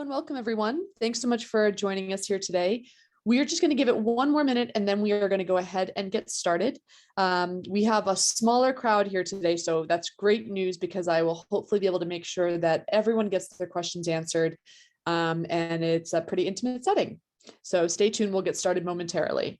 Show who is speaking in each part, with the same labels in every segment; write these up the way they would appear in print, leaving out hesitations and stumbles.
Speaker 1: And welcome everyone. Thanks so much for joining us here today. We are just going to give it one more minute and then we are going to go ahead and get started. We have a smaller crowd here today, so that's great news because I will hopefully be able to make sure that everyone gets their questions answered, and it's a pretty intimate setting. So stay tuned, we'll get started momentarily.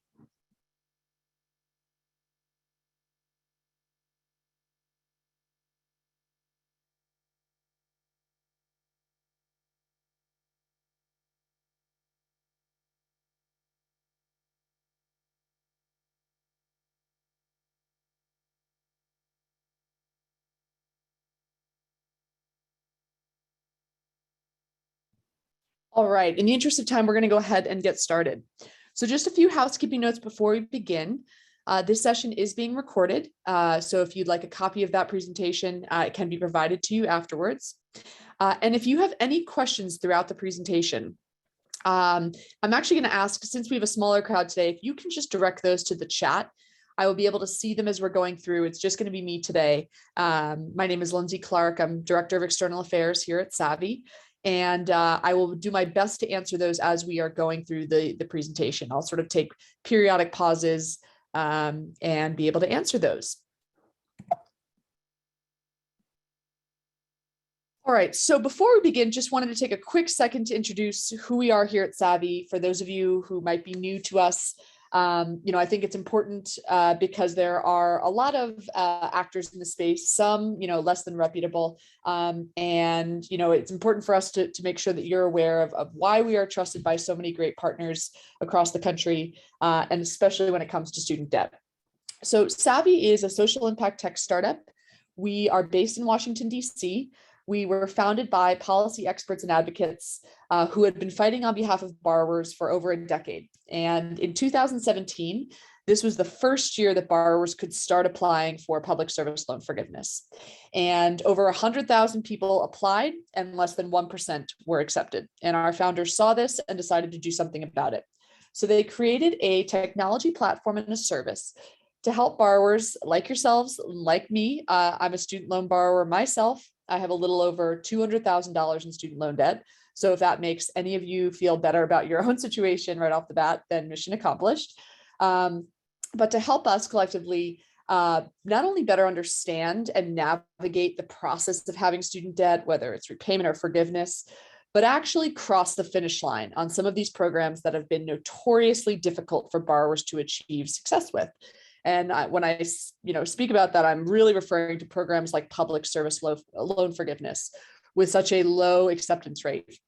Speaker 1: All right, in the interest of time, we're going to go ahead and get started. So just a few housekeeping notes before we begin. This session is being recorded, so if you'd like a copy of that presentation, it can be provided to you afterwards. And if you have any questions throughout the presentation, I'm actually going to ask, since we have a smaller crowd today, if you can just direct those to the chat. I will be able to see them as we're going through. It's just going to be me today. My name is Lindsay Clark. I'm Director of External Affairs here at Savi. And I will do my best to answer those as we are going through the presentation. I'll sort of take periodic pauses and be able to answer those. All right, so before we begin, just wanted to take a quick second to introduce who we are here at Savi. For those of you who might be new to us, I think it's important because there are a lot of actors in the space, some, less than reputable. And, it's important for us to make sure that you're aware of why we are trusted by so many great partners across the country, and especially when it comes to student debt. So Savi is a social impact tech startup. We are based in Washington, D.C. We were founded by policy experts and advocates who had been fighting on behalf of borrowers for over a decade. And in 2017, this was the first year that borrowers could start applying for public service loan forgiveness. And over 100,000 people applied and less than 1% were accepted. And our founders saw this and decided to do something about it. So they created a technology platform and a service to help borrowers like yourselves, like me. I'm a student loan borrower myself. I have a little over $200,000 in student loan debt. So if that makes any of you feel better about your own situation right off the bat, then mission accomplished. But to help us collectively not only better understand and navigate the process of having student debt, whether it's repayment or forgiveness, but actually cross the finish line on some of these programs that have been notoriously difficult for borrowers to achieve success with. And when I speak about that, I'm really referring to programs like public service loan forgiveness with such a low acceptance rate.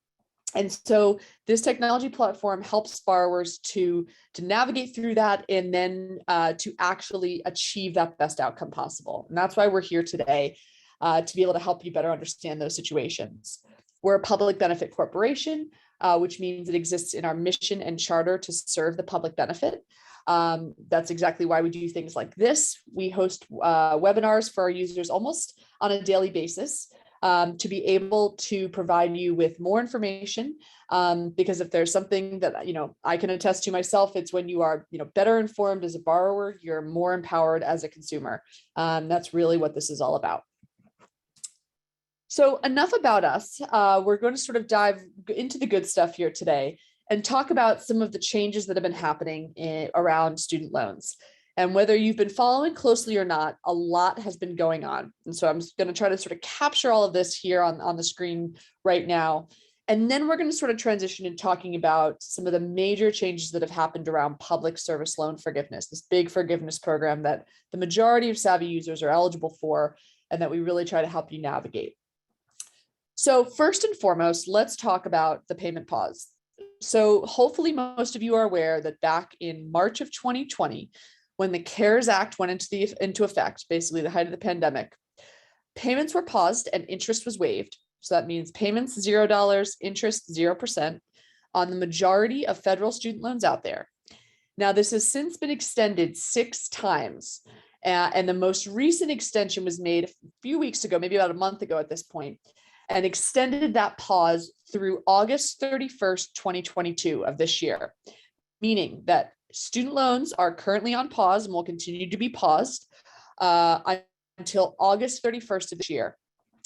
Speaker 1: And so this technology platform helps borrowers to navigate through that and then to actually achieve that best outcome possible. And that's why we're here today, to be able to help you better understand those situations. We're a public benefit corporation, which means it exists in our mission and charter to serve the public benefit. That's exactly why we do things like this. We host webinars for our users almost on a daily basis, to be able to provide you with more information. Because if there's something that, I can attest to myself, it's when you are, better informed as a borrower, you're more empowered as a consumer. That's really what this is all about. So enough about us. We're going to sort of dive into the good stuff here today and talk about some of the changes that have been happening around student loans. And whether you've been following closely or not, a lot has been going on. And so I'm going to try to sort of capture all of this here on the screen right now. And then we're going to sort of transition in talking about some of the major changes that have happened around public service loan forgiveness, this big forgiveness program that the majority of Savi users are eligible for, and that we really try to help you navigate. So first and foremost, let's talk about the payment pause. So hopefully most of you are aware that back in March of 2020, when the CARES Act went into effect, basically the height of the pandemic, payments were paused and interest was waived. So that means payments $0, interest 0% on the majority of federal student loans out there. Now, this has since been extended 6 times. And the most recent extension was made a few weeks ago, maybe about a month ago at this point, and extended that pause through August 31st, 2022 of this year, meaning that student loans are currently on pause and will continue to be paused until August 31st of this year.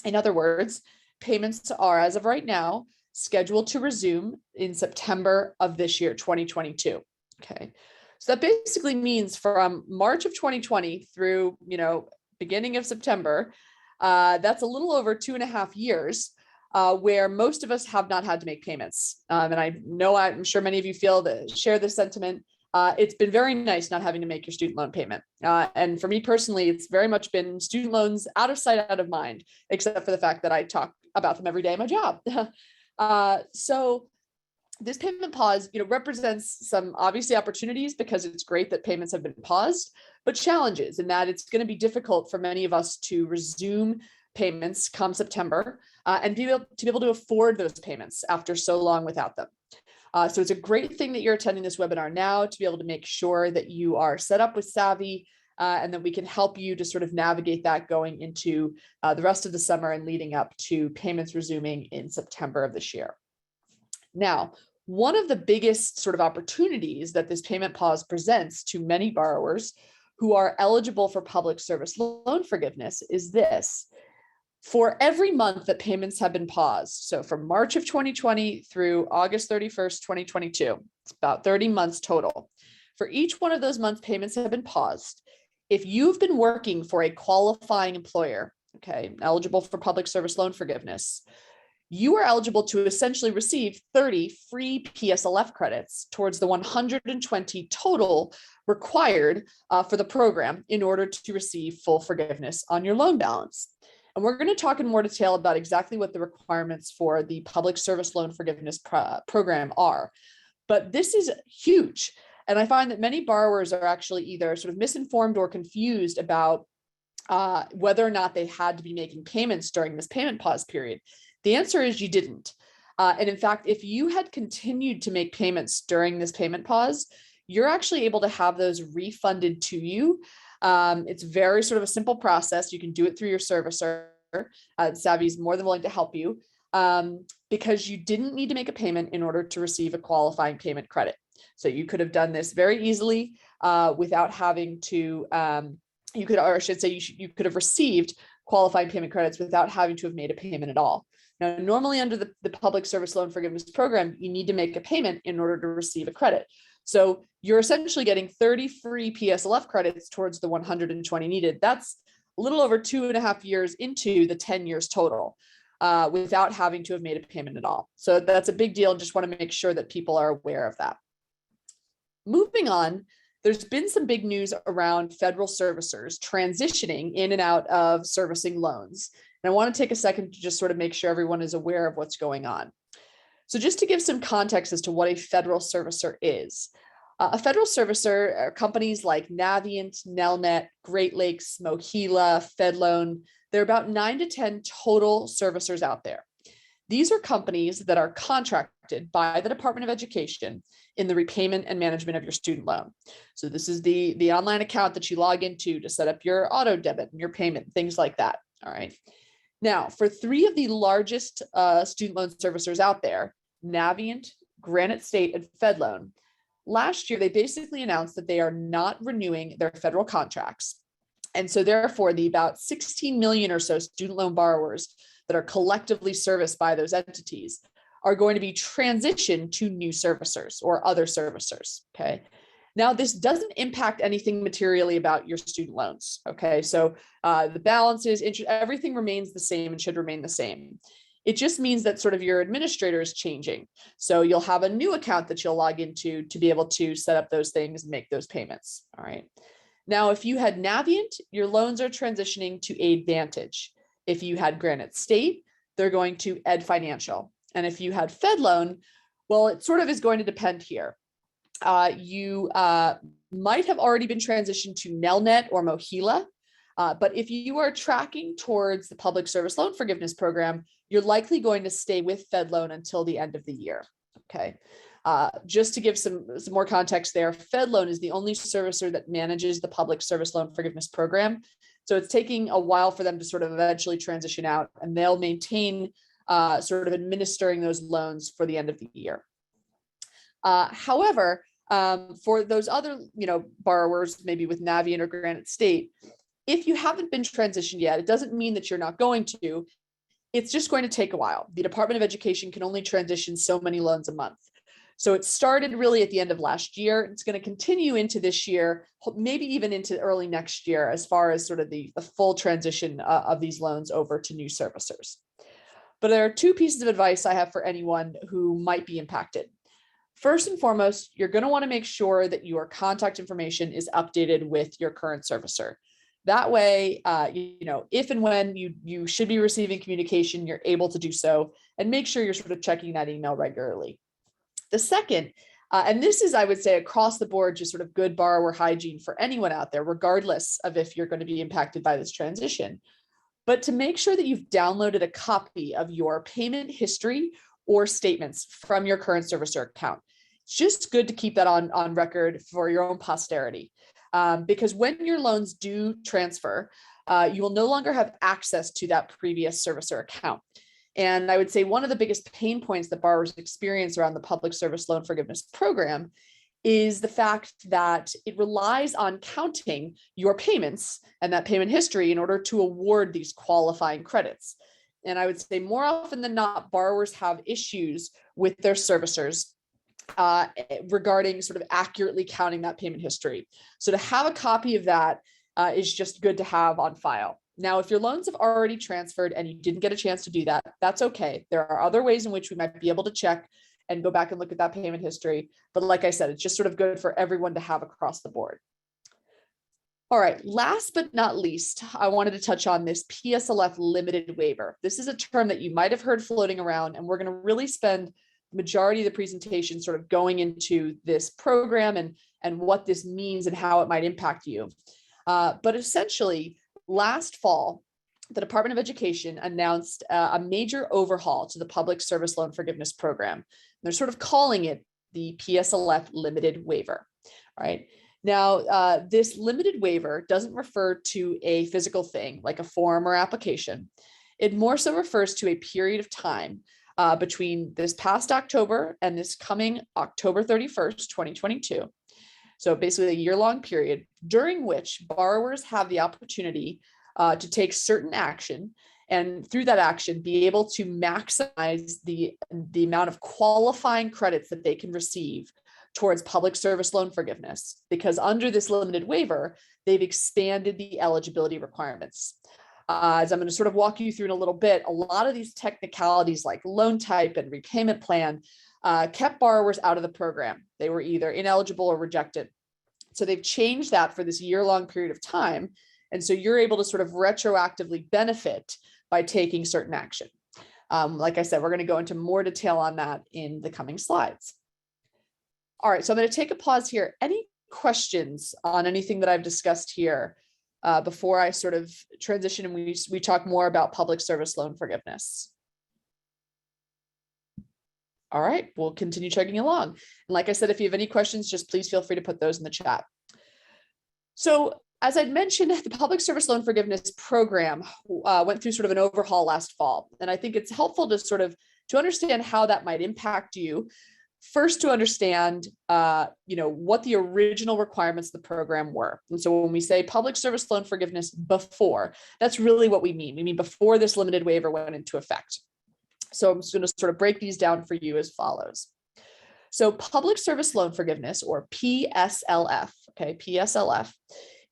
Speaker 1: In other words, payments are, as of right now, scheduled to resume in September of this year, 2022. Okay. So that basically means from March of 2020 through, beginning of September, that's a little over 2.5 years where most of us have not had to make payments. And I'm sure many of you share this sentiment. It's been very nice not having to make your student loan payment. And for me personally, it's very much been student loans out of sight, out of mind, except for the fact that I talk about them every day in my job. So this payment pause, represents some obviously opportunities because it's great that payments have been paused, but challenges in that it's going to be difficult for many of us to resume payments come September and be able to afford those payments after so long without them. So it's a great thing that you're attending this webinar now to be able to make sure that you are set up with Savi and that we can help you to sort of navigate that going into the rest of the summer and leading up to payments resuming in September of this year. Now, one of the biggest sort of opportunities that this payment pause presents to many borrowers who are eligible for public service loan forgiveness is this. For every month that payments have been paused, so from March of 2020 through August 31st, 2022, it's about 30 months total. For each one of those months payments have been paused, if you've been working for a qualifying employer, okay, eligible for public service loan forgiveness, you are eligible to essentially receive 30 free PSLF credits towards the 120 total required for the program in order to receive full forgiveness on your loan balance. And we're going to talk in more detail about exactly what the requirements for the public service loan forgiveness program are. But this is huge. And I find that many borrowers are actually either sort of misinformed or confused about whether or not they had to be making payments during this payment pause period. The answer is you didn't. And in fact, if you had continued to make payments during this payment pause, you're actually able to have those refunded to you. It's very sort of a simple process. You can do it through your servicer. Savi is more than willing to help you because you didn't need to make a payment in order to receive a qualifying payment credit. So you could have done this very easily without having to, you could have received qualifying payment credits without having to have made a payment at all. Now, normally under the public service loan forgiveness program, you need to make a payment in order to receive a credit. So you're essentially getting 30 free PSLF credits towards the 120 needed. That's a little over 2.5 years into the 10 years total without having to have made a payment at all. So that's a big deal. Just want to make sure that people are aware of that. Moving on, there's been some big news around federal servicers transitioning in and out of servicing loans. And I want to take a second to just sort of make sure everyone is aware of what's going on. So just to give some context as to what a federal servicer is, a federal servicer are companies like Navient, Nelnet, Great Lakes, Mohila, FedLoan. There are about 9 to 10 total servicers out there. These are companies that are contracted by the Department of Education in the repayment and management of your student loan. So this is the online account that you log into to set up your auto debit and your payment, things like that. All right. Now, for 3 of the largest student loan servicers out there, Navient, Granite State, and FedLoan, last year, they basically announced that they are not renewing their federal contracts. And so therefore, the about 16 million or so student loan borrowers that are collectively serviced by those entities are going to be transitioned to new servicers or other servicers, okay? Now, this doesn't impact anything materially about your student loans, okay? So the balances, interest, everything remains the same and should remain the same. It just means that sort of your administrator is changing. So you'll have a new account that you'll log into to be able to set up those things and make those payments, all right? Now, if you had Navient, your loans are transitioning to Aidvantage. If you had Granite State, they're going to Ed Financial. And if you had FedLoan, well, it sort of is going to depend here. You might have already been transitioned to Nelnet or Mohila, but if you are tracking towards the public service loan forgiveness program, you're likely going to stay with FedLoan until the end of the year, okay? Just to give some more context there, FedLoan is the only servicer that manages the public service loan forgiveness program. So it's taking a while for them to sort of eventually transition out, and they'll maintain sort of administering those loans for the end of the year. However, for those other, borrowers, maybe with Navient or Granite State, if you haven't been transitioned yet, it doesn't mean that you're not going to. it's just going to take a while. The Department of Education can only transition so many loans a month. So it started really at the end of last year. It's going to continue into this year, maybe even into early next year, as far as sort of the full transition of these loans over to new servicers. But there are two pieces of advice I have for anyone who might be impacted. First and foremost, you're going to want to make sure that your contact information is updated with your current servicer. That way, if and when you should be receiving communication, you're able to do so, and make sure you're sort of checking that email regularly. The second, and this is, I would say, across the board, just sort of good borrower hygiene for anyone out there, regardless of if you're going to be impacted by this transition, but to make sure that you've downloaded a copy of your payment history or statements from your current servicer account. It's just good to keep that on record for your own posterity, because when your loans do transfer, you will no longer have access to that previous servicer account. And I would say one of the biggest pain points that borrowers experience around the public service loan forgiveness program is the fact that it relies on counting your payments and that payment history in order to award these qualifying credits. And I would say more often than not, borrowers have issues with their servicers regarding sort of accurately counting that payment history. So to have a copy of that is just good to have on file. Now, if your loans have already transferred and you didn't get a chance to do that, that's okay. There are other ways in which we might be able to check and go back and look at that payment history. But like I said, it's just sort of good for everyone to have across the board. All right, last but not least, I wanted to touch on this PSLF limited waiver. This is a term that you might have heard floating around, and we're going to really spend the majority of the presentation sort of going into this program and what this means and how it might impact you. But essentially, last fall, the Department of Education announced a major overhaul to the public service loan forgiveness program. They're sort of calling it the PSLF limited waiver, right? Now, this limited waiver doesn't refer to a physical thing like a form or application. It more so refers to a period of time between this past October and this coming October 31st, 2022. So basically a year-long period during which borrowers have the opportunity to take certain action, and through that action be able to maximize the amount of qualifying credits that they can receive towards public service loan forgiveness, because under this limited waiver, they've expanded the eligibility requirements. As I'm going to sort of walk you through in a little bit, a lot of these technicalities like loan type and repayment plan kept borrowers out of the program. They were either ineligible or rejected. So they've changed that for this year-long period of time. And so you're able to sort of retroactively benefit by taking certain action. Like I said, we're going to go into more detail on that in the coming slides. All right, so I'm going to take a pause here. Any questions on anything that I've discussed here before I sort of transition and we talk more about public service loan forgiveness? All right, we'll continue chugging along. And like I said, if you have any questions, just please feel free to put those in the chat. So as I'd mentioned, the public service loan forgiveness program went through sort of an overhaul last fall. And I think it's helpful to sort of to understand how that might impact you. First, to understand, what the original requirements of the program were. And so when we say public service loan forgiveness before, that's really what we mean. We mean before this limited waiver went into effect. So I'm just going to sort of break these down for you as follows. So public service loan forgiveness, or PSLF, okay, PSLF,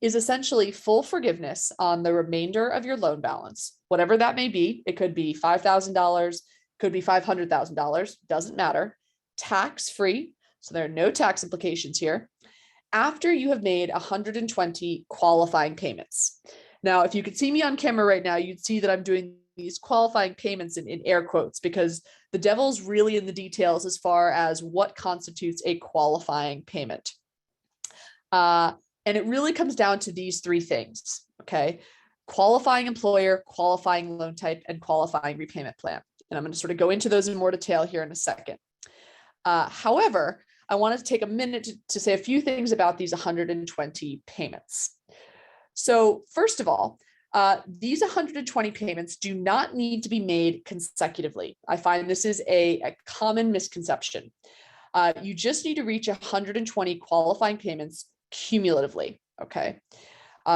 Speaker 1: is essentially full forgiveness on the remainder of your loan balance, whatever that may be. It could be $5,000, could be $500,000, doesn't matter. Tax-free, so there are no tax implications here, after you have made 120 qualifying payments. Now, if you could see me on camera right now, you'd see that I'm doing these qualifying payments in air quotes, because the devil's really in the details as far as what constitutes a qualifying payment. And it really comes down to these three things, okay? Qualifying employer, qualifying loan type, and qualifying repayment plan. And I'm going to sort of go into those in more detail here in a second. However, I wanted to take a minute to say a few things about these 120 payments. So first of all, these 120 payments do not need to be made consecutively. I find this is a common misconception. You just need to reach 120 qualifying payments cumulatively, okay?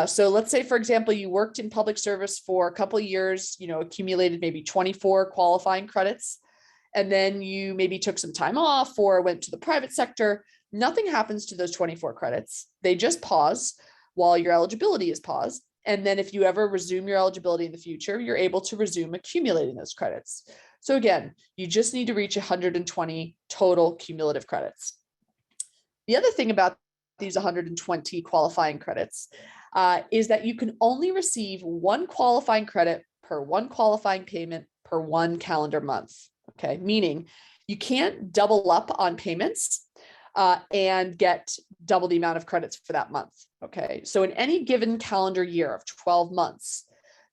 Speaker 1: So let's say, for example, you worked in public service for a couple of years, accumulated maybe 24 qualifying credits, and then you maybe took some time off or went to the private sector. Nothing happens to those 24 credits. They just pause while your eligibility is paused. And then if you ever resume your eligibility in the future, you're able to resume accumulating those credits. So again, you just need to reach 120 total cumulative credits. The other thing about these 120 qualifying credits is that you can only receive one qualifying credit per one qualifying payment per one calendar month. Okay, meaning you can't double up on payments and get double the amount of credits for that month. Okay, so in any given calendar year of 12 months,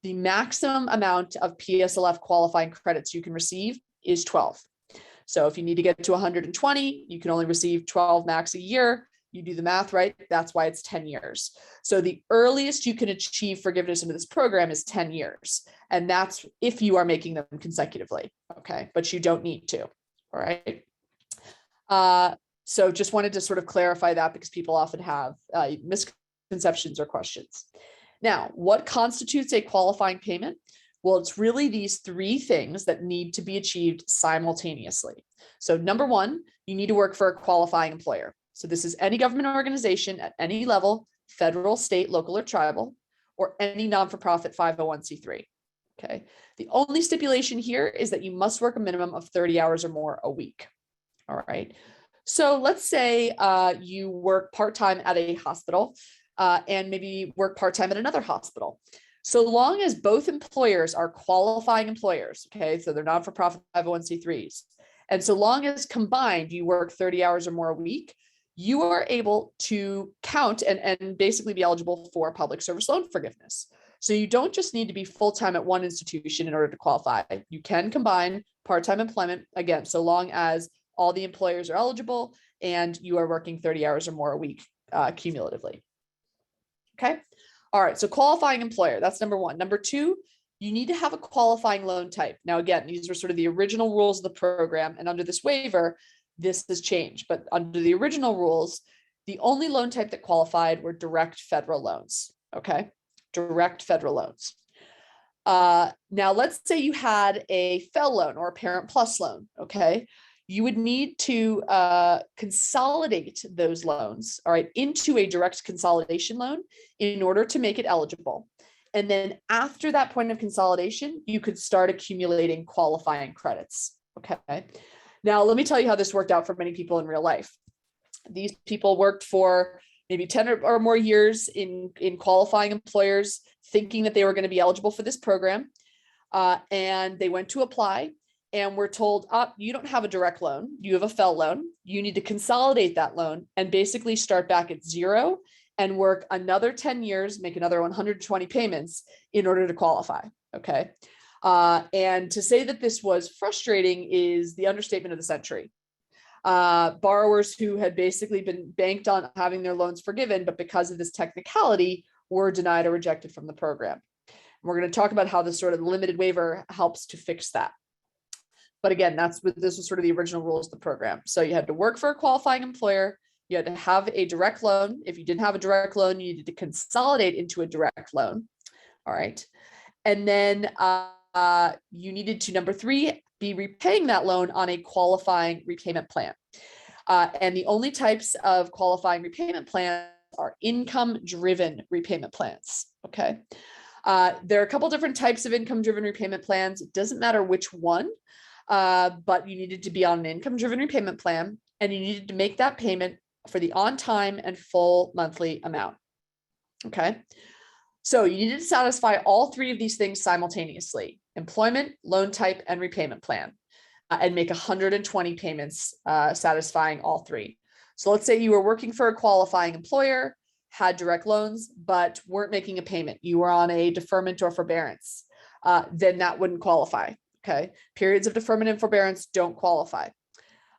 Speaker 1: the maximum amount of PSLF qualifying credits you can receive is 12. So if you need to get to 120, you can only receive 12 max a year. You do the math, right? That's why it's 10 years. So the earliest you can achieve forgiveness under this program is 10 years. And that's if you are making them consecutively. Okay, but you don't need to. All right. So just wanted to sort of clarify that because people often have misconceptions or questions. Now, what constitutes a qualifying payment? Well, it's really these three things that need to be achieved simultaneously. So number one, you need to work for a qualifying employer. So this is any government organization at any level, federal, state, local, or tribal, or any non-for-profit 501c3. Okay. The only stipulation here is that you must work a minimum of 30 hours or more a week. All right. So let's say you work part-time at a hospital and maybe work part-time at another hospital. So long as both employers are qualifying employers, okay, so they're non-for-profit 501c3s, and so long as combined you work 30 hours or more a week, you are able to count and basically be eligible for public service loan forgiveness. So you don't just need to be full-time at one institution in order to qualify. You can combine part-time employment, again, so long as all the employers are eligible and you are working 30 hours or more a week cumulatively. Okay. All right. So qualifying employer, that's number one. Number two, you need to have a qualifying loan type. Now, again, these were sort of the original rules of the program. And under this waiver, this has changed. But under the original rules, the only loan type that qualified were direct federal loans. Okay. Direct federal loans. Now, let's say you had a FFEL loan or a Parent Plus loan. Okay. You would need to consolidate those loans, all right, into a direct consolidation loan in order to make it eligible. And then after that point of consolidation, you could start accumulating qualifying credits, okay? Now, let me tell you how this worked out for many people in real life. These people worked for maybe 10 or more years in qualifying employers, thinking that they were going to be eligible for this program, and they went to apply. And we're told, you don't have a direct loan, you have a FFEL loan. You need to consolidate that loan and basically start back at zero and work another 10 years, make another 120 payments in order to qualify, okay? And to say that this was frustrating is the understatement of the century. Borrowers who had basically been banked on having their loans forgiven, but because of this technicality, were denied or rejected from the program. And we're going to talk about how this sort of limited waiver helps to fix that. But again, this was sort of the original rules of the program. So you had to work for a qualifying employer. You had to have a direct loan. If you didn't have a direct loan, you needed to consolidate into a direct loan. All right. And then you needed to, number three, be repaying that loan on a qualifying repayment plan. And the only types of qualifying repayment plans are income-driven repayment plans. Okay. There are a couple different types of income-driven repayment plans. It doesn't matter which one. But you needed to be on an income-driven repayment plan, and you needed to make that payment for the on-time and full monthly amount. Okay. So you needed to satisfy all three of these things simultaneously: employment, loan type, and repayment plan, and make 120 payments satisfying all three. So let's say you were working for a qualifying employer, had direct loans, but weren't making a payment. You were on a deferment or forbearance. Then that wouldn't qualify. Okay. Periods of deferment and forbearance don't qualify.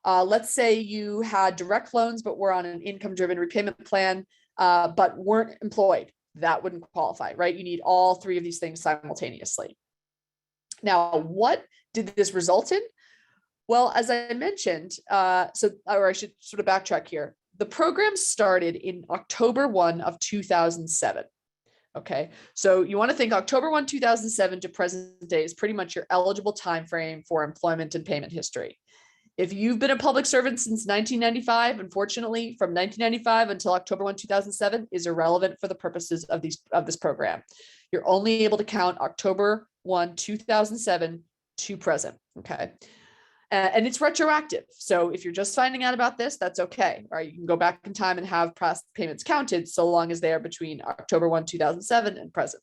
Speaker 1: Let's say you had direct loans, but were on an income-driven repayment plan, but weren't employed. That wouldn't qualify, right? You need all three of these things simultaneously. Now, what did this result in? Well, as I mentioned, or I should sort of backtrack here. The program started in October 1 of 2007. Okay, so you want to think October 1, 2007 to present day is pretty much your eligible time frame for employment and payment history. If you've been a public servant since 1995, unfortunately, from 1995 until October 1, 2007 is irrelevant for the purposes of this program. You're only able to count October 1, 2007 to present, okay? And it's retroactive. So if you're just finding out about this, that's okay. All right, you can go back in time and have past payments counted so long as they are between October 1, 2007 and present.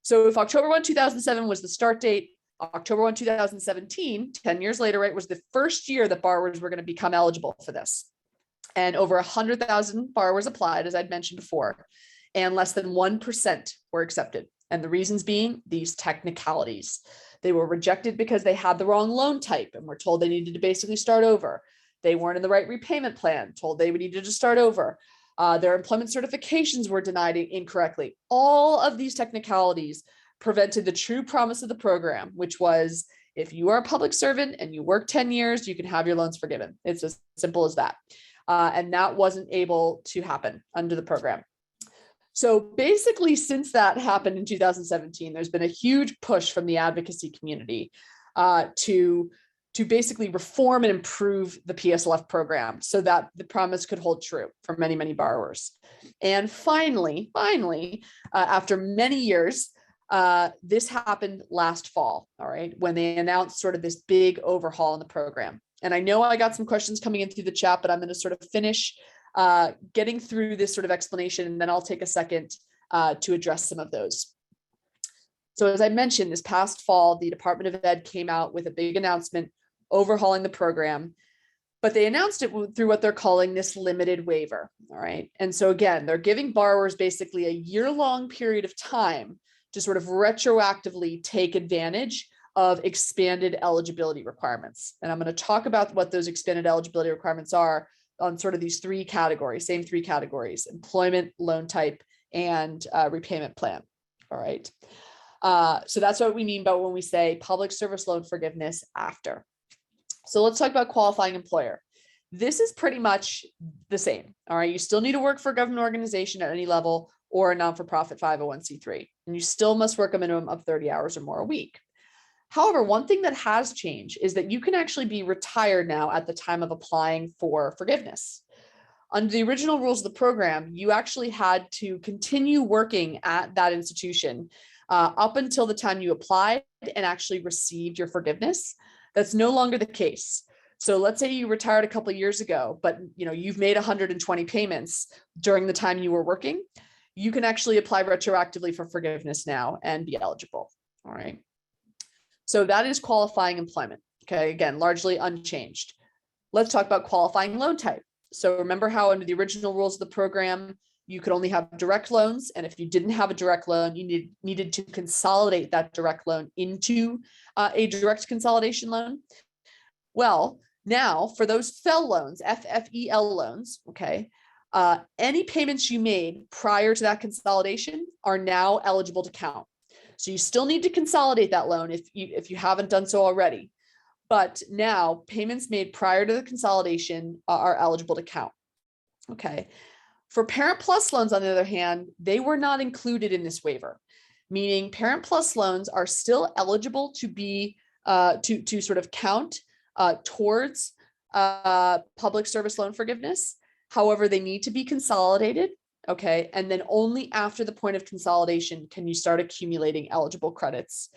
Speaker 1: So if October 1, 2007 was the start date, October 1, 2017, 10 years later, right, was the first year that borrowers were going to become eligible for this. And over 100,000 borrowers applied, as I'd mentioned before, and less than 1% were accepted. And the reasons being these technicalities. They were rejected because they had the wrong loan type and were told they needed to basically start over. They weren't in the right repayment plan, told they needed to start over. Their employment certifications were denied incorrectly. All of these technicalities prevented the true promise of the program, which was if you are a public servant and you work 10 years, you can have your loans forgiven. It's as simple as that. And that wasn't able to happen under the program. So basically, since that happened in 2017, there's been a huge push from the advocacy community to basically reform and improve the PSLF program so that the promise could hold true for many, many borrowers. And finally, after many years, this happened last fall, all right, when they announced sort of this big overhaul in the program. And I know I got some questions coming in through the chat, but I'm going to sort of finish getting through this sort of explanation, and then I'll take a second to address some of those. So as I mentioned, this past fall, the Department of Ed came out with a big announcement overhauling the program, but they announced it through what they're calling this limited waiver, all right? And so again, they're giving borrowers basically a year-long period of time to sort of retroactively take advantage of expanded eligibility requirements. And I'm going to talk about what those expanded eligibility requirements are on sort of these three categories, same three categories: employment, loan type, and repayment plan. All right. So that's what we mean by when we say public service loan forgiveness after. So let's talk about qualifying employer. This is pretty much the same. All right. You still need to work for a government organization at any level or a non-for-profit 501c3, and you still must work a minimum of 30 hours or more a week. However, one thing that has changed is that you can actually be retired now at the time of applying for forgiveness. Under the original rules of the program, you actually had to continue working at that institution up until the time you applied and actually received your forgiveness. That's no longer the case. So let's say you retired a couple of years ago, but you've made 120 payments during the time you were working. You can actually apply retroactively for forgiveness now and be eligible. All right. So that is qualifying employment. Okay, again, largely unchanged. Let's talk about qualifying loan type. So remember how under the original rules of the program, you could only have direct loans. And if you didn't have a direct loan, you needed to consolidate that direct loan into a direct consolidation loan. Well, now for those FEL loans, FFEL loans, okay, any payments you made prior to that consolidation are now eligible to count. So you still need to consolidate that loan if you haven't done so already. But now payments made prior to the consolidation are eligible to count. Okay. For Parent Plus loans, on the other hand, they were not included in this waiver, meaning Parent Plus loans are still eligible to be to sort of count towards public service loan forgiveness. However, they need to be consolidated. Okay. And then only after the point of consolidation can you start accumulating eligible credits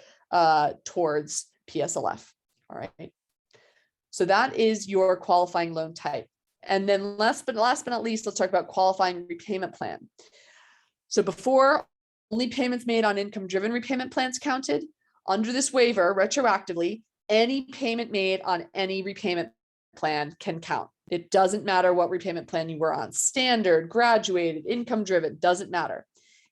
Speaker 1: towards PSLF. All right. So that is your qualifying loan type. And then last but not least, let's talk about qualifying repayment plan. So before, only payments made on income-driven repayment plans counted. Under this waiver, retroactively, any payment made on any repayment plan can count. It doesn't matter what repayment plan you were on, standard, graduated, income-driven, doesn't matter.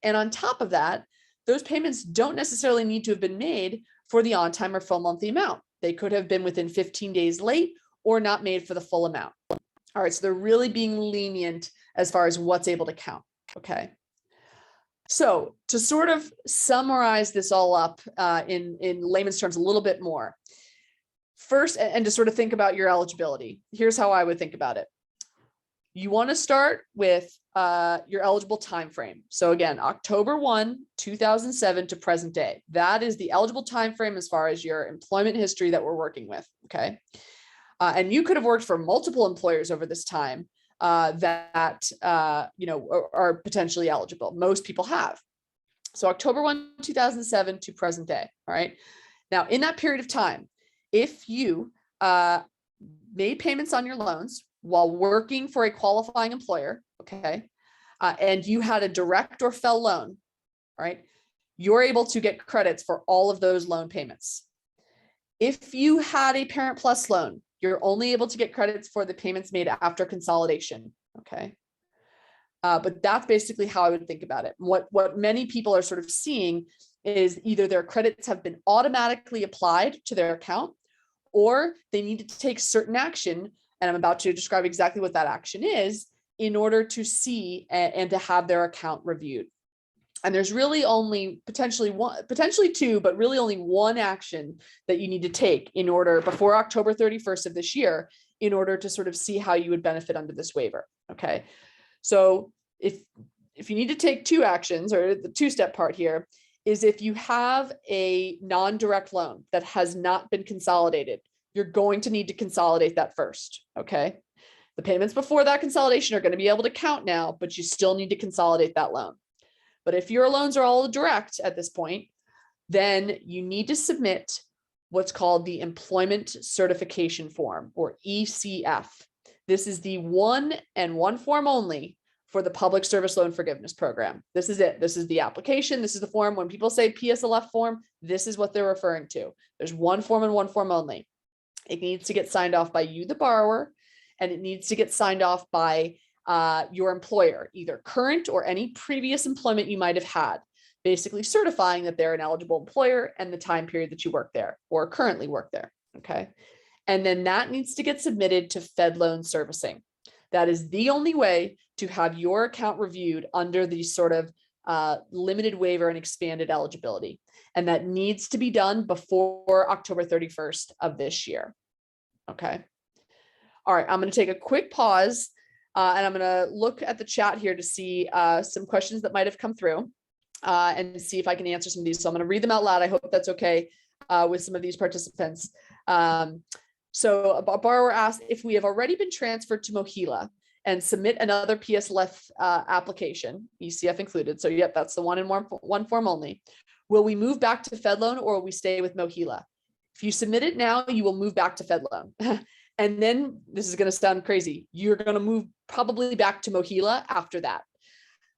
Speaker 1: And on top of that, those payments don't necessarily need to have been made for the on-time or full monthly amount. They could have been within 15 days late or not made for the full amount. All right, so they're really being lenient as far as what's able to count, okay? So to sort of summarize this all up in layman's terms a little bit more, first, and to sort of think about your eligibility, here's how I would think about it. you want to start with your eligible time frame. So again, October 1, 2007 to present day. That is the eligible time frame as far as your employment history that we're working with. Okay. And you could have worked for multiple employers over this time that are potentially eligible. Most people have. So October 1, 2007 to present day. All right. Now, in that period of time, if you made payments on your loans while working for a qualifying employer, okay, and you had a direct or FFEL loan, right, you're able to get credits for all of those loan payments. If you had a Parent Plus loan, you're only able to get credits for the payments made after consolidation, okay? But that's basically how I would think about it. What many people are sort of seeing is either their credits have been automatically applied to their account, or they need to take certain action, and I'm about to describe exactly what that action is, in order to see and to have their account reviewed. And there's really only potentially two, but really only one action that you need to take in order before October 31st of this year, in order to sort of see how you would benefit under this waiver. Okay. So if you need to take two actions, or the two-step part here is if you have a non-direct loan that has not been consolidated, you're going to need to consolidate that first. Okay. The payments before that consolidation are going to be able to count now, but you still need to consolidate that loan. But if your loans are all direct at this point, then you need to submit what's called the Employment Certification Form, or ECF. This is the one form only for the Public Service Loan Forgiveness Program. This is it. This is the application. This is the form. When people say PSLF form, this is what they're referring to. There's one form and one form only. It needs to get signed off by you, the borrower, and it needs to get signed off by your employer, either current or any previous employment you might have had, basically certifying that they're an eligible employer and the time period that you work there or currently work there. Okay. And then that needs to get submitted to Fed Loan Servicing. That is the only way to have your account reviewed under the sort of limited waiver and expanded eligibility. And that needs to be done before October 31st of this year. Okay. All right. I'm going to take a quick pause. And I'm going to look at the chat here to see some questions that might have come through and see if I can answer some of these. So I'm going to read them out loud. I hope that's okay with some of these participants. So a borrower asked if we have already been transferred to Mohila and submit another PSLF application, ECF included. So yep, that's the one form only. Will we move back to FedLoan or will we stay with Mohila? If you submit it now, you will move back to FedLoan. And then this is going to sound crazy. You're going to move probably back to Mohila after that.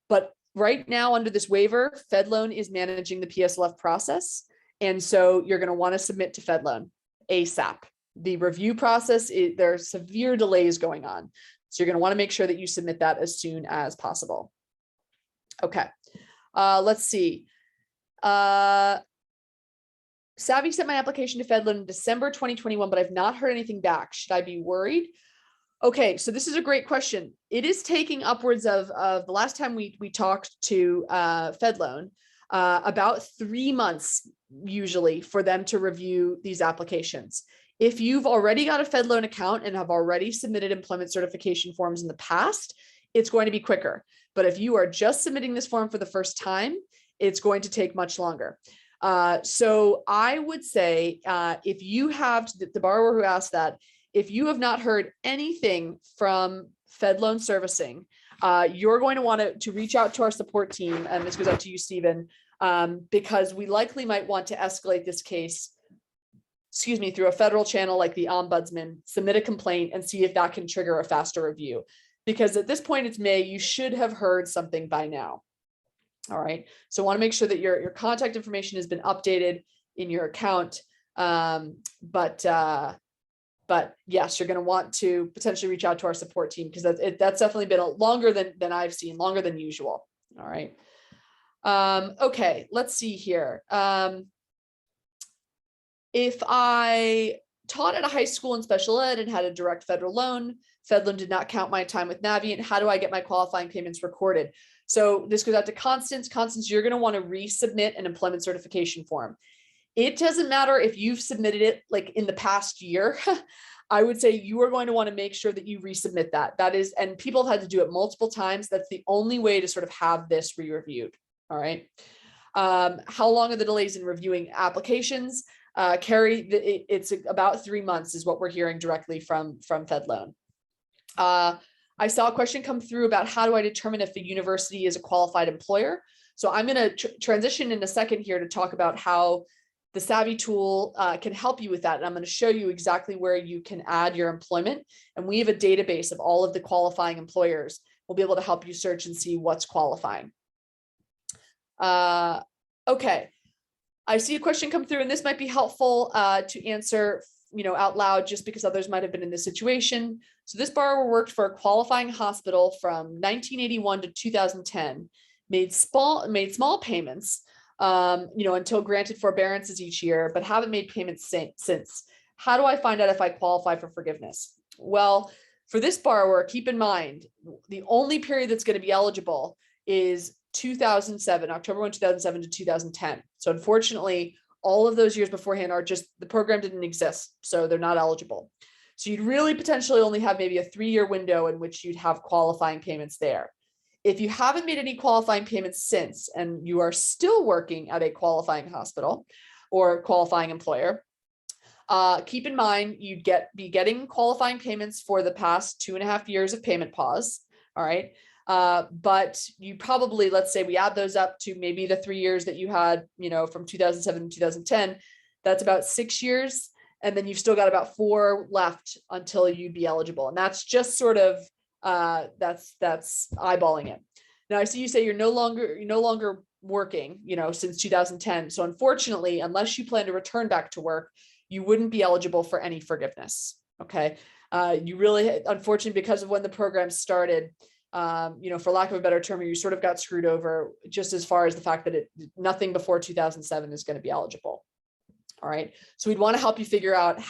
Speaker 1: But right now under this waiver, FedLoan is managing the PSLF process. And so you're going to want to submit to FedLoan ASAP. The review process, there are severe delays going on. So you're going to want to make sure that you submit that as soon as possible. Okay. Let's see. Savi sent my application to FedLoan in December 2021, but I've not heard anything back. Should I be worried? Okay, so this is a great question. It is taking upwards of the last time we talked to FedLoan, about 3 months usually for them to review these applications. If you've already got a FedLoan account and have already submitted employment certification forms in the past, it's going to be quicker. But if you are just submitting this form for the first time, it's going to take much longer. So I would say if you have the borrower who asked that, if you have not heard anything from Fed Loan Servicing, you're going to want to reach out to our support team, and this goes out to you, Stephen, because we likely might want to escalate this case, through a federal channel like the Ombudsman, submit a complaint and see if that can trigger a faster review. Because at this point, it's May, you should have heard something by now. All right. So I want to make sure that your contact information has been updated in your account. But yes, you're going to want to potentially reach out to our support team because that's definitely been longer than I've seen, longer than usual. All right. Okay, let's see here. If I taught at a high school in special ed and had a direct federal loan, FedLoan did not count my time with Navient. How do I get my qualifying payments recorded? So this goes out to Constance. Constance, you're going to want to resubmit an employment certification form. It doesn't matter if you've submitted it like in the past year. I would say you are going to want to make sure that you resubmit that. That is, and people have had to do it multiple times. That's the only way to sort of have this re-reviewed. All right. How long are the delays in reviewing applications? Carrie, it's about 3 months is what we're hearing directly from FedLoan. I saw a question come through about how do I determine if the university is a qualified employer? So I'm going to transition in a second here to talk about how the Savi tool can help you with that. And I'm going to show you exactly where you can add your employment. And we have a database of all of the qualifying employers. We'll be able to help you search and see what's qualifying. Okay. I see a question come through, and this might be helpful to answer, out loud, just because others might have been in this situation. So this borrower worked for a qualifying hospital from 1981 to 2010, made small payments, until granted forbearances each year, but haven't made payments since. How do I find out if I qualify for forgiveness? Well, for this borrower, keep in mind, the only period that's going to be eligible is 2007, October 1, 2007 to 2010. So unfortunately, all of those years beforehand are just, the program didn't exist, so they're not eligible. So you'd really potentially only have maybe a 3-year window in which you'd have qualifying payments there. If you haven't made any qualifying payments since, and you are still working at a qualifying hospital or qualifying employer, keep in mind you'd be getting qualifying payments for the past 2.5 years of payment pause. All right. But you probably, let's say we add those up to maybe the 3 years that you had, from 2007 to 2010, that's about 6 years. And then you've still got about 4 left until you'd be eligible. And that's just sort of, that's eyeballing it. Now I see you say you're no longer working, since 2010. So unfortunately, unless you plan to return back to work, you wouldn't be eligible for any forgiveness. Okay. You really, unfortunately, because of when the program started, for lack of a better term, you sort of got screwed over, just as far as the fact that nothing before 2007 is going to be eligible. All right. So we'd want to help you figure out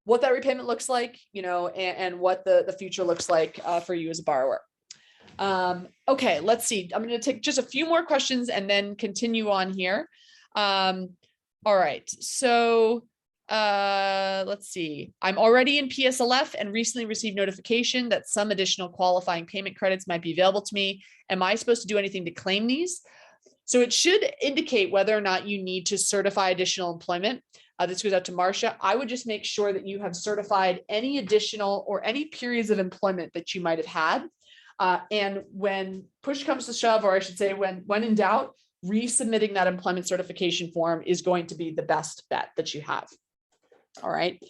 Speaker 1: what that repayment looks like, and what the future looks like for you as a borrower. Okay, let's see. I'm going to take just a few more questions and then continue on here. All right. So let's see. I'm already in PSLF and recently received notification that some additional qualifying payment credits might be available to me. Am I supposed to do anything to claim these? So it should indicate whether or not you need to certify additional employment. This goes out to Marcia. I would just make sure that you have certified any additional or any periods of employment that you might have had. And when push comes to shove, or I should say when in doubt, resubmitting that employment certification form is going to be the best bet that you have. All right.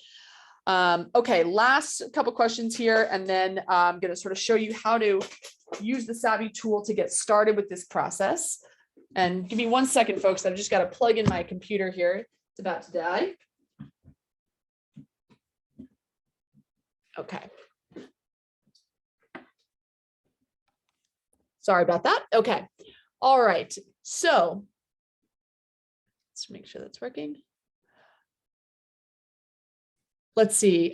Speaker 1: Okay, last couple questions here, and then I'm going to sort of show you how to use the Savi tool to get started with this process. And give me 1 second, folks. I've just got to plug in my computer here. It's about to die. Okay. Sorry about that. Okay. All right. So let's make sure that's working. Let's see.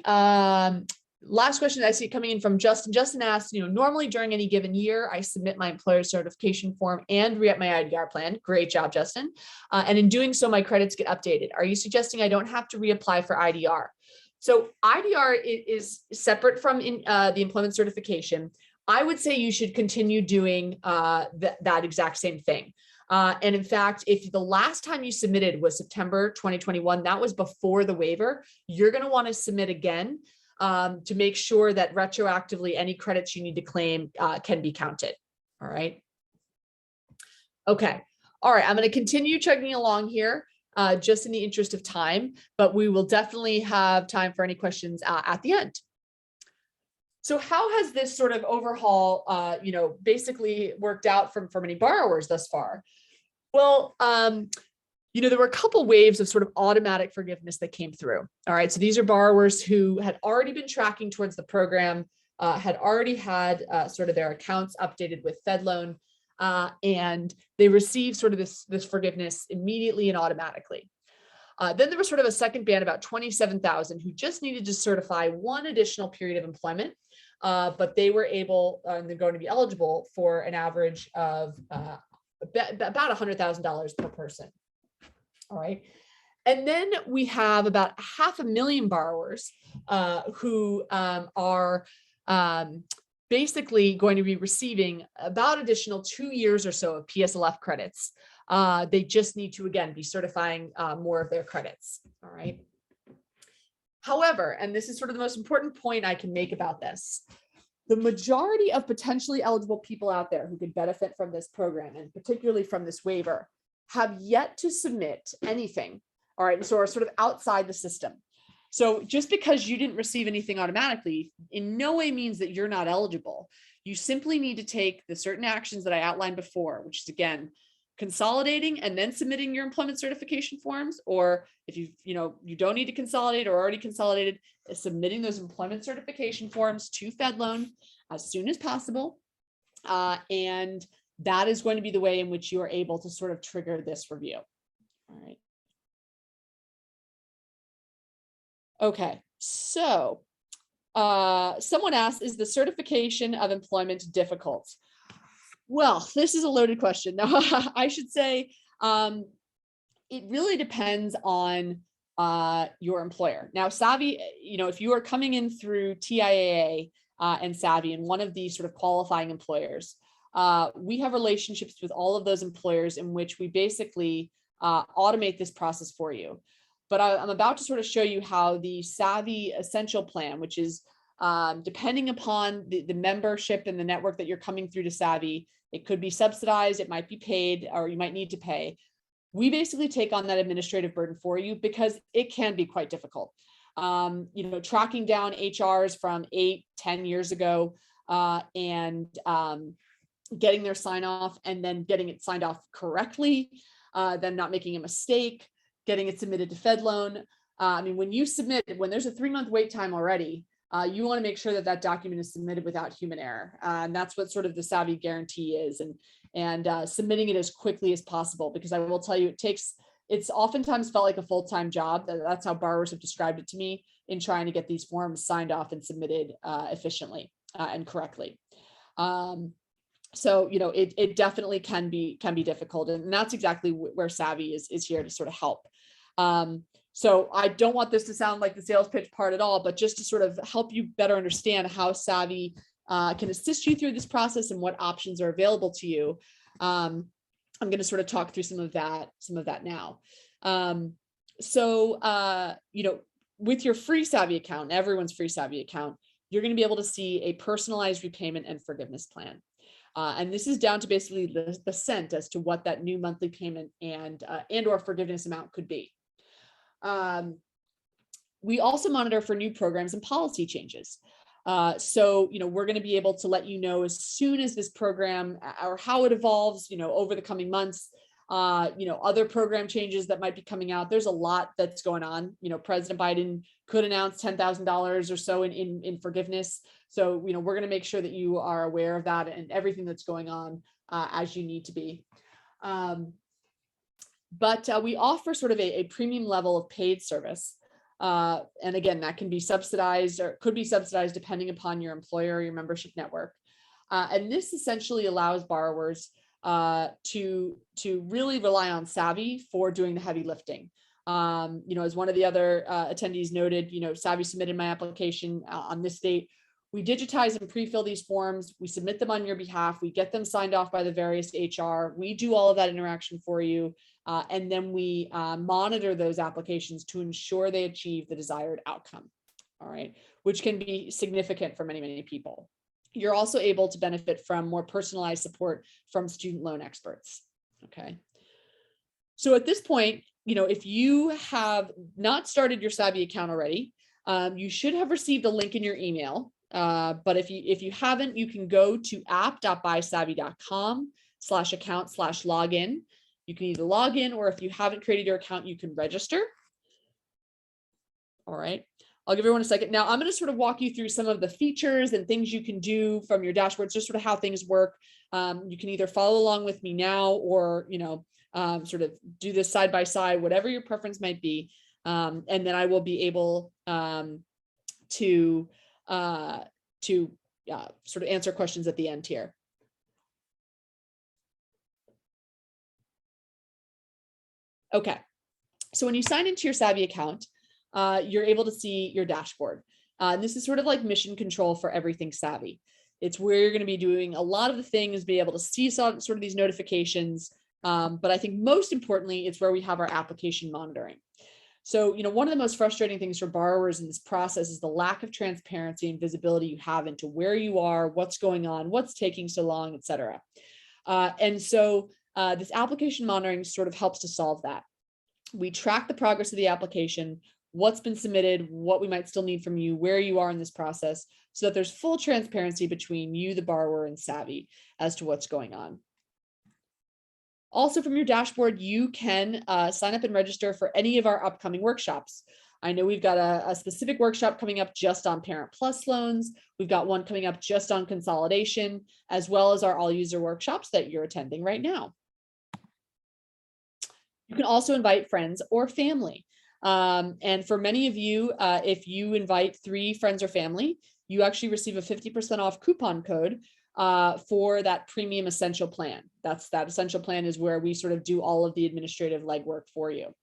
Speaker 1: Last question I see coming in from Justin. Justin asks, normally during any given year, I submit my employer certification form and re-up my IDR plan. Great job, Justin. And in doing so, my credits get updated. Are you suggesting I don't have to reapply for IDR? So IDR is separate from the employment certification. I would say you should continue doing that exact same thing. And in fact, if the last time you submitted was September 2021, that was before the waiver, you're going to want to submit again to make sure that retroactively any credits you need to claim can be counted. All right. Okay. All right. I'm going to continue chugging along here just in the interest of time, but we will definitely have time for any questions at the end. So how has this sort of overhaul, basically worked out for many borrowers thus far? Well, there were a couple waves of sort of automatic forgiveness that came through. All right. So these are borrowers who had already been tracking towards the program, had already had sort of their accounts updated with FedLoan, and they received sort of this forgiveness immediately and automatically. Then there was sort of a second band, about 27,000, who just needed to certify one additional period of employment, but they were able, and they're going to be eligible for an average of about $100,000 per person. All right. And then we have about 500,000 borrowers who are basically going to be receiving about additional 2 years or so of PSLF credits. They just need to, again, be certifying more of their credits. All right. However, and this is sort of the most important point I can make about this, the majority of potentially eligible people out there who could benefit from this program, and particularly from this waiver, have yet to submit anything. All right, so are sort of outside the system. So just because you didn't receive anything automatically, in no way means that you're not eligible. You simply need to take the certain actions that I outlined before, which is, again, consolidating and then submitting your employment certification forms, or if you don't need to consolidate or already consolidated, submitting those employment certification forms to FedLoan as soon as possible. And that is going to be the way in which you are able to sort of trigger this review. All right. Okay, so someone asked, is the certification of employment difficult? Well, this is a loaded question. Now, I should say it really depends on your employer. Now, Savi, if you are coming in through TIAA and Savi and one of these sort of qualifying employers, we have relationships with all of those employers in which we basically automate this process for you. But I'm about to sort of show you how the Savi Essential Plan, which is depending upon the membership and the network that you're coming through to Savi, it could be subsidized, it might be paid, or you might need to pay. We basically take on that administrative burden for you because it can be quite difficult. Tracking down HRs from 8-10 years ago and getting their sign off and then getting it signed off correctly, then not making a mistake, getting it submitted to FedLoan. When there's a 3-month wait time already, you want to make sure that that document is submitted without human error. And that's what sort of the Savi guarantee is, and submitting it as quickly as possible, because I will tell you, it's oftentimes felt like a full-time job. That's how borrowers have described it to me in trying to get these forms signed off and submitted efficiently and correctly. So, it definitely can be difficult, and that's exactly where Savi is here to sort of help. So I don't want this to sound like the sales pitch part at all, but just to sort of help you better understand how Savi can assist you through this process and what options are available to you. I'm going to sort of talk through some of that now. With your free Savi account, everyone's free Savi account, you're going to be able to see a personalized repayment and forgiveness plan. And this is down to basically the cent as to what that new monthly payment and or forgiveness amount could be. We also monitor for new programs and policy changes. So we're going to be able to let you know as soon as this program or how it evolves, over the coming months, other program changes that might be coming out. There's a lot that's going on. President Biden could announce $10,000 or so in forgiveness. So, we're going to make sure that you are aware of that and everything that's going on as you need to be. But we offer sort of a premium level of paid service. And again, that can be subsidized or could be subsidized depending upon your employer or your membership network. And this essentially allows borrowers to really rely on Savi for doing the heavy lifting. As one of the other attendees noted, Savi submitted my application on this date. We digitize and pre-fill these forms. We submit them on your behalf. We get them signed off by the various HR. We do all of that interaction for you. And then we monitor those applications to ensure they achieve the desired outcome. All right, which can be significant for many, many people. You're also able to benefit from more personalized support from student loan experts. Okay. So at this point, if you have not started your Savi account already, you should have received a link in your email. But if you haven't, you can go to app.bysavi.com/account/login. You can either log in, or if you haven't created your account, you can register. All right. I'll give everyone a second. Now I'm going to sort of walk you through some of the features and things you can do from your dashboards, just sort of how things work. You can either follow along with me now or, sort of do this side by side, whatever your preference might be. And then I will be able to sort of answer questions at the end here. Okay. So when you sign into your Savi account, you're able to see your dashboard. And this is sort of like mission control for everything Savi. It's where you're going to be doing a lot of the things, be able to see sort of these notifications. But I think most importantly, it's where we have our application monitoring. So, one of the most frustrating things for borrowers in this process is the lack of transparency and visibility you have into where you are, what's going on, what's taking so long, et cetera. And so this application monitoring sort of helps to solve that. We track the progress of the application, what's been submitted, what we might still need from you, where you are in this process, so that there's full transparency between you, the borrower, and Savi as to what's going on. Also, from your dashboard, you can sign up and register for any of our upcoming workshops. I know we've got a specific workshop coming up just on Parent Plus loans. We've got one coming up just on consolidation, as well as our all user workshops that you're attending right now. You can also invite friends or family. And for many of you, if you invite 3 friends or family, you actually receive a 50% off coupon code for that premium essential plan. That essential plan is where we sort of do all of the administrative legwork for you.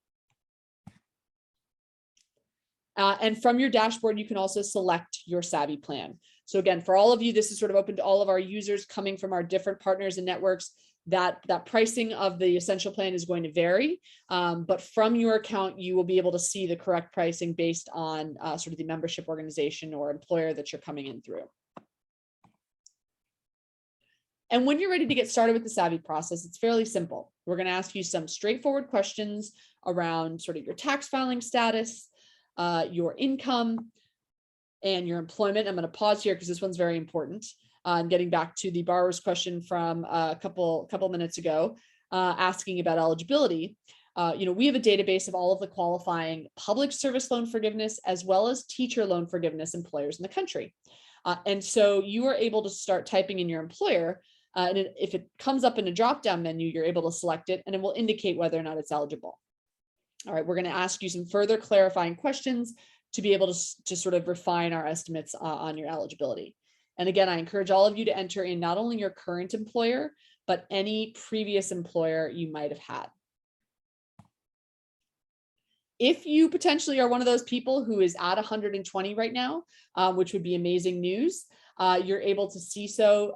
Speaker 1: And from your dashboard, you can also select your Savi plan. So again, for all of you, this is sort of open to all of our users coming from our different partners and networks. That pricing of the essential plan is going to vary, but from your account, you will be able to see the correct pricing based on sort of the membership organization or employer that you're coming in through. And when you're ready to get started with the Savi process, it's fairly simple. We're going to ask you some straightforward questions around sort of your tax filing status, your income, and your employment. I'm going to pause here because this one's very important. And getting back to the borrower's question from a couple minutes ago, asking about eligibility. We have a database of all of the qualifying public service loan forgiveness as well as teacher loan forgiveness employers in the country. And so you are able to start typing in your employer, and if it comes up in a drop-down menu, you're able to select it and it will indicate whether or not it's eligible. All right, we're going to ask you some further clarifying questions to be able to sort of refine our estimates on your eligibility. And again, I encourage all of you to enter in not only your current employer, but any previous employer you might have had. If you potentially are one of those people who is at 120 right now, which would be amazing news, you're able to see so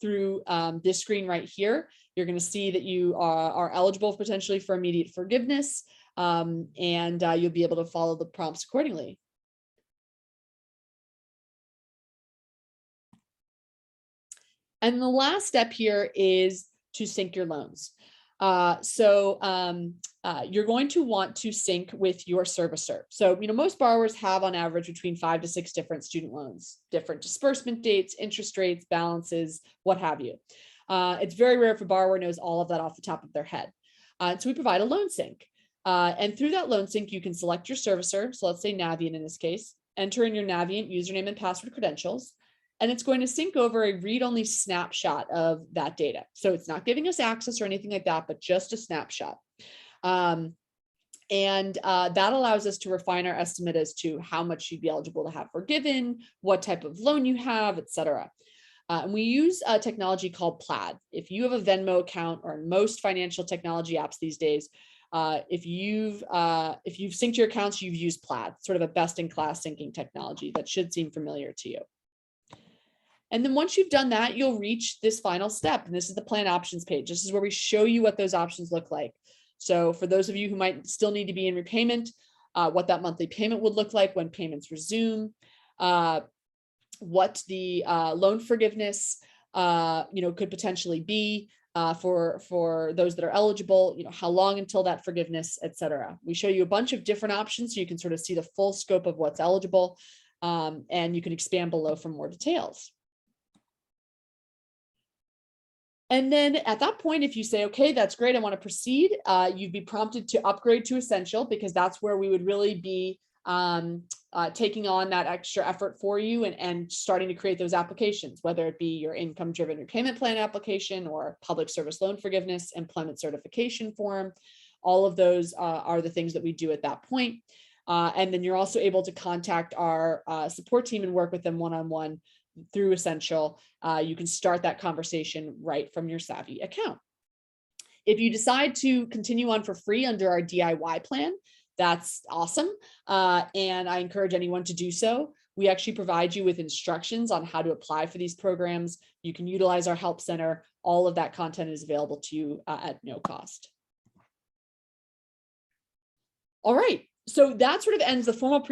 Speaker 1: through this screen right here. You're going to see that you are eligible potentially for immediate forgiveness, and you'll be able to follow the prompts accordingly. And the last step here is to sync your loans. You're going to want to sync with your servicer. So, most borrowers have on average between 5 to 6 different student loans, different disbursement dates, interest rates, balances, what have you. It's very rare if a borrower knows all of that off the top of their head. So we provide a loan sync. And through that loan sync, you can select your servicer. So let's say Navient in this case, enter in your Navient username and password credentials. And it's going to sync over a read-only snapshot of that data. So it's not giving us access or anything like that, but just a snapshot. That allows us to refine our estimate as to how much you'd be eligible to have forgiven, what type of loan you have, et cetera. And we use a technology called Plaid. If you have a Venmo account, or in most financial technology apps these days, if you've synced your accounts, you've used Plaid, sort of a best-in-class syncing technology that should seem familiar to you. And then once you've done that, you'll reach this final step. And this is the plan options page. This is where we show you what those options look like. So for those of you who might still need to be in repayment, what that monthly payment would look like when payments resume, what the loan forgiveness could potentially be for those that are eligible, how long until that forgiveness, et cetera. We show you a bunch of different options so you can sort of see the full scope of what's eligible, and you can expand below for more details. And then at that point, if you say, okay, that's great, I want to proceed, you'd be prompted to upgrade to Essential, because that's where we would really be taking on that extra effort for you and starting to create those applications, whether it be your income-driven repayment plan application or public service loan forgiveness, employment certification form. All of those are the things that we do at that point. And then you're also able to contact our support team and work with them one-on-one through Essential. You can start that conversation right from your Savi account. If you decide to continue on for free under our DIY plan, that's awesome. And I encourage anyone to do so. We actually provide you with instructions on how to apply for these programs. You can utilize our help center. All of that content is available to you at no cost. All right, so that sort of ends the formal